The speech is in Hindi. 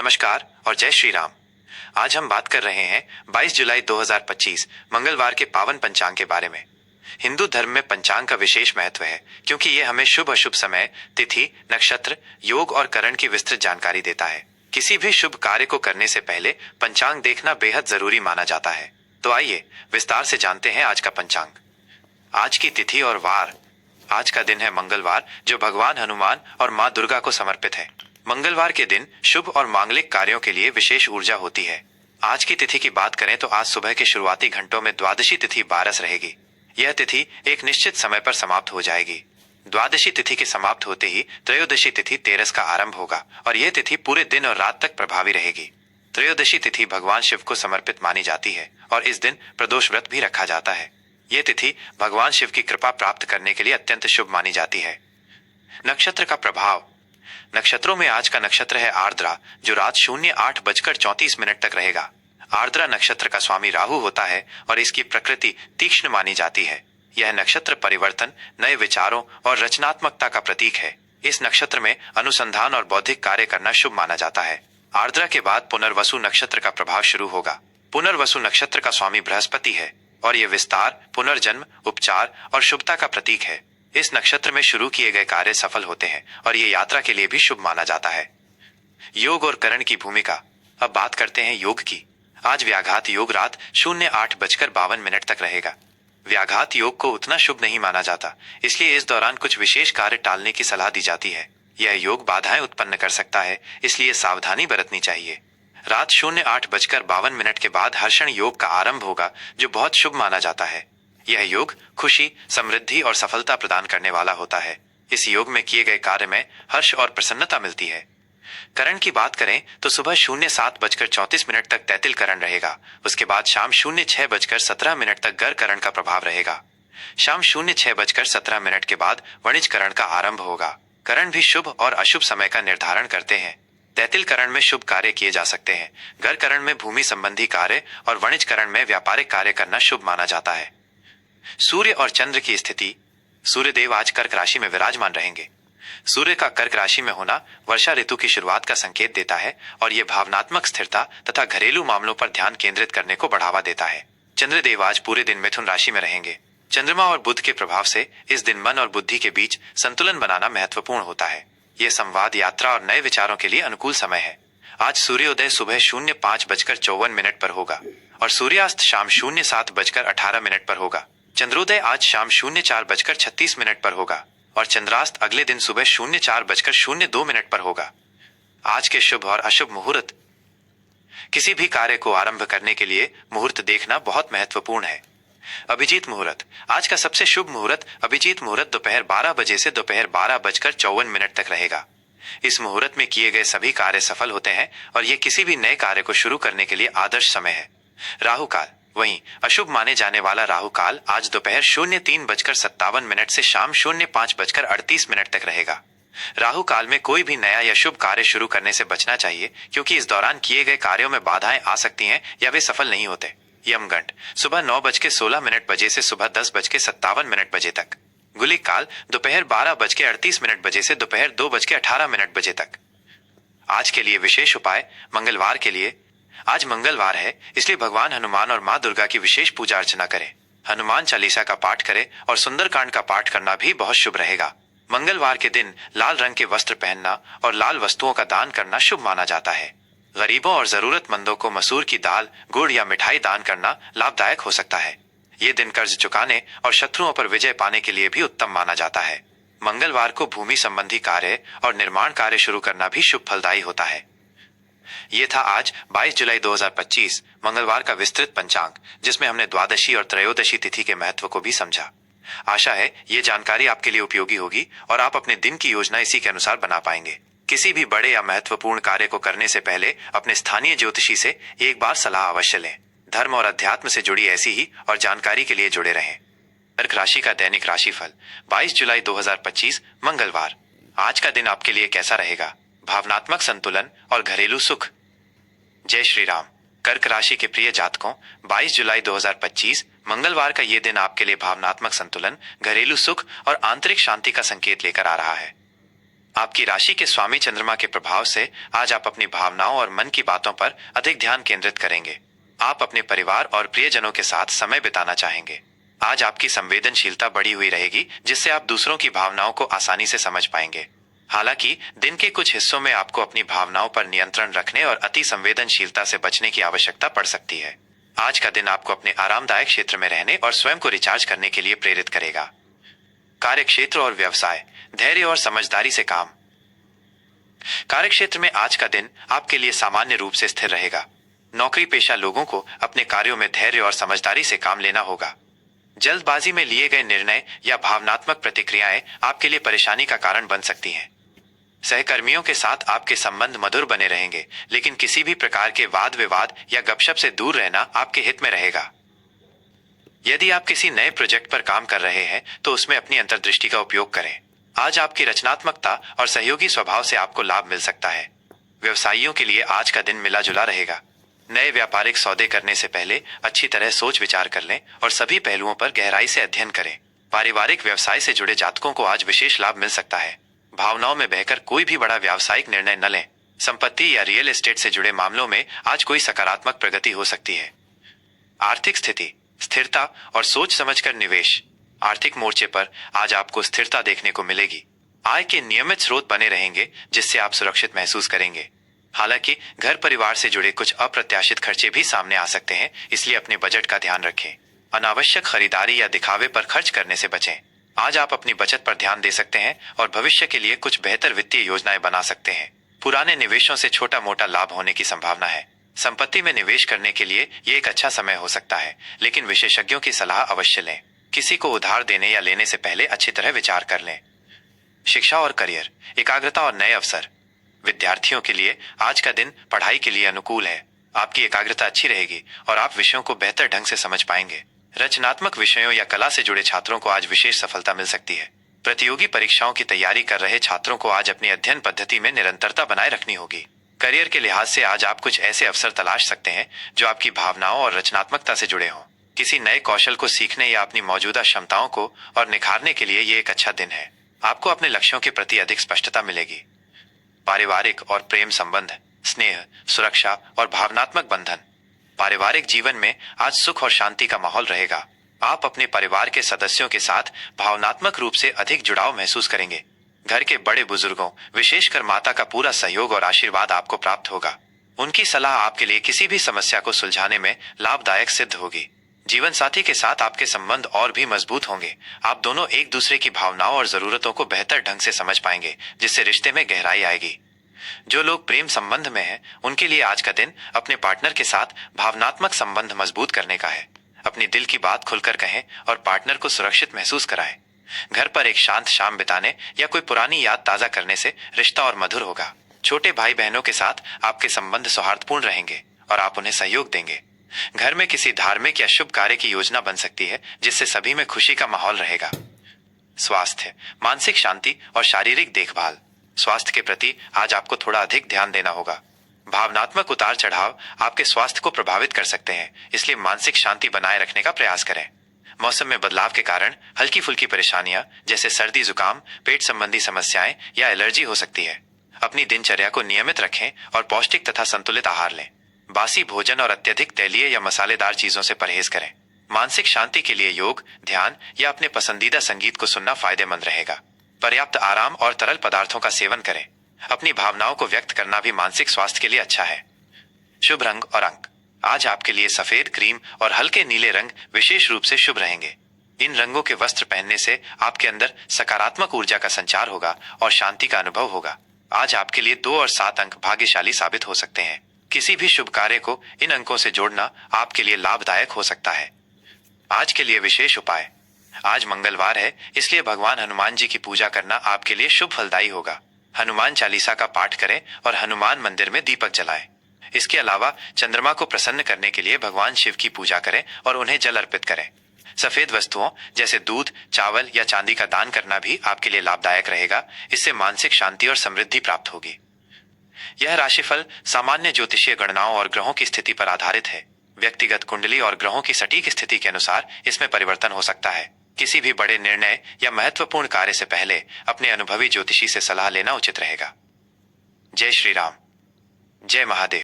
नमस्कार और जय श्री राम। आज हम बात कर रहे हैं 22 जुलाई 2025 मंगलवार के पावन पंचांग के बारे में। हिंदू धर्म में पंचांग का विशेष महत्व है क्योंकि ये हमें शुभ अशुभ समय, तिथि, नक्षत्र, योग और करण की विस्तृत जानकारी देता है। किसी भी शुभ कार्य को करने से पहले पंचांग देखना बेहद जरूरी माना जाता है। तो आइए विस्तार से जानते हैं आज का पंचांग। आज की तिथि और वार। आज का दिन है मंगलवार, जो भगवान हनुमान और माँ दुर्गा को समर्पित है। मंगलवार के दिन शुभ और मांगलिक कार्यों के लिए विशेष ऊर्जा होती है। आज की तिथि की बात करें तो आज सुबह के शुरुआती घंटों में द्वादशी तिथि 12 रहेगी। यह तिथि एक निश्चित समय पर समाप्त हो जाएगी। द्वादशी तिथि के समाप्त होते ही त्रयोदशी तिथि 13 का आरंभ होगा और यह तिथि पूरे दिन और रात तक प्रभावी रहेगी। त्रयोदशी तिथि भगवान शिव को समर्पित मानी जाती है और इस दिन प्रदोष व्रत भी रखा जाता है। यह तिथि भगवान शिव की कृपा प्राप्त करने के लिए अत्यंत शुभ मानी जाती है। नक्षत्र का प्रभाव। नक्षत्रों में आज का नक्षत्र है आर्द्रा, जो रात 08:34 तक रहेगा। आर्द्रा नक्षत्र का स्वामी राहु होता है और इसकी प्रकृति तीक्ष्ण मानी जाती है। यह नक्षत्र परिवर्तन, नए विचारों और रचनात्मकता का प्रतीक है। इस नक्षत्र में अनुसंधान और बौद्धिक कार्य करना शुभ माना जाता है। आर्द्रा के बाद पुनर्वसु नक्षत्र का प्रभाव शुरू होगा। पुनर्वसु नक्षत्र का स्वामी बृहस्पति है और यह विस्तार, पुनर्जन्म, उपचार और शुभता का प्रतीक है। इस नक्षत्र में शुरू किए गए कार्य सफल होते हैं और ये यात्रा के लिए भी शुभ माना जाता है। योग और करण की भूमिका। अब बात करते हैं योग की। आज व्याघात योग रात 08:52 तक रहेगा। व्याघात योग को उतना शुभ नहीं माना जाता, इसलिए इस दौरान कुछ विशेष कार्य टालने की सलाह दी जाती है। यह योग बाधाएं उत्पन्न कर सकता है, इसलिए सावधानी बरतनी चाहिए। रात 08:52 के बाद हर्षण योग का आरंभ होगा, जो बहुत शुभ माना जाता है। यह योग खुशी, समृद्धि और सफलता प्रदान करने वाला होता है। इस योग में किए गए कार्य में हर्ष और प्रसन्नता मिलती है। करण की बात करें तो सुबह 07:34 तक तैतिल करण रहेगा। उसके बाद शाम 06:17 तक गर करण का प्रभाव रहेगा। शाम 06:17 के बाद वणिज करण का आरंभ होगा। करण भी शुभ और अशुभ समय का निर्धारण करते हैं। तैतिल करण में शुभ कार्य किए जा सकते हैं। गर करण में भूमि संबंधी कार्य और वणिज करण में व्यापारिक कार्य करना शुभ माना जाता है। सूर्य और चंद्र की स्थिति। सूर्य देव आज कर्क राशि में विराजमान रहेंगे। सूर्य का कर्क राशि में होना वर्षा ऋतु की शुरुआत का संकेत देता है और यह भावनात्मक स्थिरता तथा घरेलू मामलों पर ध्यान केंद्रित करने को बढ़ावा देता है। चंद्रदेव आज पूरे दिन मिथुन राशि में रहेंगे। चंद्रमा और बुध के प्रभाव से इस दिन मन और बुद्धि के बीच संतुलन बनाना महत्वपूर्ण होता है। यह संवाद, यात्रा और नए विचारों के लिए अनुकूल समय है। आज सूर्योदय सुबह 05:54 पर होगा और सूर्यास्त शाम 07:18 पर होगा। चंद्रोदय आज शाम 04:36 पर होगा और चंद्रास्त अगले दिन सुबह 04:02 पर होगा। आज के शुभ और अशुभ मुहूर्त। किसी भी कार्य को आरंभ करने के लिए मुहूर्त देखना बहुत महत्वपूर्ण है। अभिजीत मुहूर्त। आज का सबसे शुभ मुहूर्त अभिजीत मुहूर्त दोपहर 12 बजे से दोपहर 12:54 तक रहेगा। इस मुहूर्त में किए गए सभी कार्य सफल होते हैं और ये किसी भी नए कार्य को शुरू करने के लिए आदर्श समय है। राहु काल। वहीं अशुभ माने जाने वाला राहु काल आज दोपहर 03:57 से शाम 05:38 तक रहेगा। राहु काल में कोई भी नया या शुभ कार्य शुरू करने से बचना चाहिए, क्योंकि इस दौरान किए गए कार्यों में बाधाएं आ सकती हैं या वे सफल नहीं होते। यमगंड सुबह 9:16 से सुबह 10:57 तक। गुलिक काल दोपहर 12:38 से दोपहर 2:18 तक। आज के लिए विशेष उपाय। मंगलवार के लिए आज मंगलवार है, इसलिए भगवान हनुमान और माँ दुर्गा की विशेष पूजा अर्चना करें। हनुमान चालीसा का पाठ करें और सुंदरकांड का पाठ करना भी बहुत शुभ रहेगा। मंगलवार के दिन लाल रंग के वस्त्र पहनना और लाल वस्तुओं का दान करना शुभ माना जाता है। गरीबों और जरूरतमंदों को मसूर की दाल, गुड़ या मिठाई दान करना लाभदायक हो सकता है। ये दिन कर्ज चुकाने और शत्रुओं पर विजय पाने के लिए भी उत्तम माना जाता है। मंगलवार को भूमि संबंधी कार्य और निर्माण कार्य शुरू करना भी शुभ फलदायी होता है। ये था आज 22 जुलाई 2025 मंगलवार का विस्तृत पंचांग, जिसमें हमने द्वादशी और त्रयोदशी तिथि के महत्व को भी समझा। आशा है ये जानकारी आपके लिए उपयोगी होगी और आप अपने दिन की योजना इसी के अनुसार बना पाएंगे। किसी भी बड़े या महत्वपूर्ण कार्य को करने से पहले अपने स्थानीय ज्योतिषी से एक बार सलाह अवश्य लें। धर्म और अध्यात्म से जुड़ी ऐसी ही और जानकारी के लिए जुड़े रहें। कर्क राशि का दैनिक राशिफल 22 जुलाई 2025 मंगलवार। आज का दिन आपके लिए कैसा रहेगा? भावनात्मक संतुलन और घरेलू सुख। जय श्री राम। कर्क राशि के प्रिय जातकों, 22 जुलाई 2025 मंगलवार का ये दिन आपके लिए भावनात्मक संतुलन, घरेलू सुख और आंतरिक शांति का संकेत लेकर आ रहा है। आपकी राशि के स्वामी चंद्रमा के प्रभाव से आज आप अपनी भावनाओं और मन की बातों पर अधिक ध्यान केंद्रित करेंगे। आप अपने परिवार और प्रियजनों के साथ समय बिताना चाहेंगे। आज आपकी संवेदनशीलता बढ़ी हुई रहेगी, जिससे आप दूसरों की भावनाओं को आसानी से समझ पाएंगे। हालांकि दिन के कुछ हिस्सों में आपको अपनी भावनाओं पर नियंत्रण रखने और अति संवेदनशीलता से बचने की आवश्यकता पड़ सकती है। आज का दिन आपको अपने आरामदायक क्षेत्र में रहने और स्वयं को रिचार्ज करने के लिए प्रेरित करेगा। कार्यक्षेत्र और व्यवसाय, धैर्य और समझदारी से काम। कार्यक्षेत्र में आज का दिन आपके लिए सामान्य रूप से स्थिर रहेगा। नौकरी पेशा लोगों को अपने कार्यों में धैर्य और समझदारी से काम लेना होगा। जल्दबाजी में लिए गए निर्णय या भावनात्मक प्रतिक्रियाएं आपके लिए परेशानी का कारण बन सकती हैं। सहकर्मियों के साथ आपके संबंध मधुर बने रहेंगे, लेकिन किसी भी प्रकार के वाद विवाद या गपशप से दूर रहना आपके हित में रहेगा। यदि आप किसी नए प्रोजेक्ट पर काम कर रहे हैं तो उसमें अपनी अंतर्दृष्टि का उपयोग करें। आज आपकी रचनात्मकता और सहयोगी स्वभाव से आपको लाभ मिल सकता है। व्यवसायियों के लिए आज का दिन मिला जुला रहेगा। नए व्यापारिक सौदे करने से पहले अच्छी तरह सोच विचार कर लें और सभी पहलुओं पर गहराई से अध्ययन करें। पारिवारिक व्यवसाय से जुड़े जातकों को आज विशेष लाभ मिल सकता है। भावनाओं में बहकर कोई भी बड़ा व्यावसायिक निर्णय न लें। संपत्ति या रियल एस्टेट से जुड़े मामलों में आज कोई सकारात्मक प्रगति हो सकती है। आर्थिक स्थिति, स्थिरता और सोच समझकर निवेश। आर्थिक मोर्चे पर आज आपको स्थिरता देखने को मिलेगी। आय के नियमित स्रोत बने रहेंगे, जिससे आप सुरक्षित महसूस करेंगे। हालांकि घर परिवार से जुड़े कुछ अप्रत्याशित खर्चे भी सामने आ सकते हैं, इसलिए अपने बजट का ध्यान रखें। अनावश्यक खरीदारी या दिखावे पर खर्च करने से बचें। आज आप अपनी बचत पर ध्यान दे सकते हैं और भविष्य के लिए कुछ बेहतर वित्तीय योजनाएं बना सकते हैं। पुराने निवेशों से छोटा मोटा लाभ होने की संभावना है। संपत्ति में निवेश करने के लिए ये एक अच्छा समय हो सकता है, लेकिन विशेषज्ञों की सलाह अवश्य लें। किसी को उधार देने या लेने से पहले अच्छी तरह विचार कर लें। शिक्षा और करियर, एकाग्रता और नए अवसर। विद्यार्थियों के लिए आज का दिन पढ़ाई के लिए अनुकूल है। आपकी एकाग्रता अच्छी रहेगी और आप विषयों को बेहतर ढंग से समझ पाएंगे। रचनात्मक विषयों या कला से जुड़े छात्रों को आज विशेष सफलता मिल सकती है। प्रतियोगी परीक्षाओं की तैयारी कर रहे छात्रों को आज अपनी अध्ययन पद्धति में निरंतरता बनाए रखनी होगी। करियर के लिहाज से आज आप कुछ ऐसे अवसर तलाश सकते हैं जो आपकी भावनाओं और रचनात्मकता से जुड़े हों। किसी नए कौशल को सीखने या अपनी मौजूदा क्षमताओं को और निखारने के लिए ये एक अच्छा दिन है। आपको अपने लक्ष्यों के प्रति अधिक स्पष्टता मिलेगी। पारिवारिक और प्रेम संबंध, स्नेह, सुरक्षा और भावनात्मक बंधन। पारिवारिक जीवन में आज सुख और शांति का माहौल रहेगा। आप अपने परिवार के सदस्यों के साथ भावनात्मक रूप से अधिक जुड़ाव महसूस करेंगे। घर के बड़े बुजुर्गों, विशेषकर माता का पूरा सहयोग और आशीर्वाद आपको प्राप्त होगा। उनकी सलाह आपके लिए किसी भी समस्या को सुलझाने में लाभदायक सिद्ध होगी। जीवन साथी के साथ आपके संबंध और भी मजबूत होंगे। आप दोनों एक दूसरे की भावनाओं और जरूरतों को बेहतर ढंग से समझ पाएंगे, जिससे रिश्ते में गहराई आएगी। जो लोग प्रेम संबंध में हैं, उनके लिए आज का दिन अपने पार्टनर के साथ भावनात्मक संबंध मजबूत करने का है। अपनी दिल की बात खुलकर कहें और पार्टनर को सुरक्षित महसूस कराएं। घर पर एक शांत शाम बिताने या कोई पुरानी याद ताजा करने से रिश्ता और मधुर होगा। छोटे भाई बहनों के साथ आपके संबंध सौहार्दपूर्ण रहेंगे और आप उन्हें सहयोग देंगे। घर में किसी धार्मिक या शुभ कार्य की योजना बन सकती है, जिससे सभी में खुशी का माहौल रहेगा। स्वास्थ्य, मानसिक शांति और शारीरिक देखभाल। स्वास्थ्य के प्रति आज आपको थोड़ा अधिक ध्यान देना होगा। भावनात्मक उतार चढ़ाव आपके स्वास्थ्य को प्रभावित कर सकते हैं, इसलिए मानसिक शांति बनाए रखने का प्रयास करें। मौसम में बदलाव के कारण हल्की फुल्की परेशानियां जैसे सर्दी जुकाम, पेट संबंधी समस्याएं या एलर्जी हो सकती है। अपनी दिनचर्या को नियमित रखें और पौष्टिक तथा संतुलित आहार लें। बासी भोजन और अत्यधिक तैलीय या मसालेदार चीजों से परहेज करें। मानसिक शांति के लिए योग, ध्यान या अपने पसंदीदा संगीत को सुनना फायदेमंद रहेगा। पर्याप्त आराम और तरल पदार्थों का सेवन करें। अपनी भावनाओं को व्यक्त करना भी मानसिक स्वास्थ्य के लिए अच्छा है। शुभ रंग और अंक, आज आपके लिए सफेद, क्रीम और हल्के नीले रंग विशेष रूप से शुभ रहेंगे। इन रंगों के वस्त्र पहनने से आपके अंदर सकारात्मक ऊर्जा का संचार होगा और शांति का अनुभव होगा। आज आपके लिए 2 और 7 अंक भाग्यशाली साबित हो सकते हैं। किसी भी शुभ कार्य को इन अंकों से जोड़ना आपके लिए लाभदायक हो सकता है। आज के लिए विशेष उपाय। आज मंगलवार है, इसलिए भगवान हनुमान जी की पूजा करना आपके लिए शुभ फलदायी होगा। हनुमान चालीसा का पाठ करें और हनुमान मंदिर में दीपक जलाएं। इसके अलावा चंद्रमा को प्रसन्न करने के लिए भगवान शिव की पूजा करें और उन्हें जल अर्पित करें। सफेद वस्तुओं जैसे दूध, चावल या चांदी का दान करना भी आपके लिए लाभदायक रहेगा। इससे मानसिक शांति और समृद्धि प्राप्त होगी। यह राशिफल सामान्य ज्योतिषीय गणनाओं और ग्रहों की स्थिति पर आधारित है। व्यक्तिगत कुंडली और ग्रहों की सटीक स्थिति के अनुसार इसमें परिवर्तन हो सकता है। किसी भी बड़े निर्णय या महत्वपूर्ण कार्य से पहले अपने अनुभवी ज्योतिषी से सलाह लेना उचित रहेगा। जय श्री राम। जय महादेव।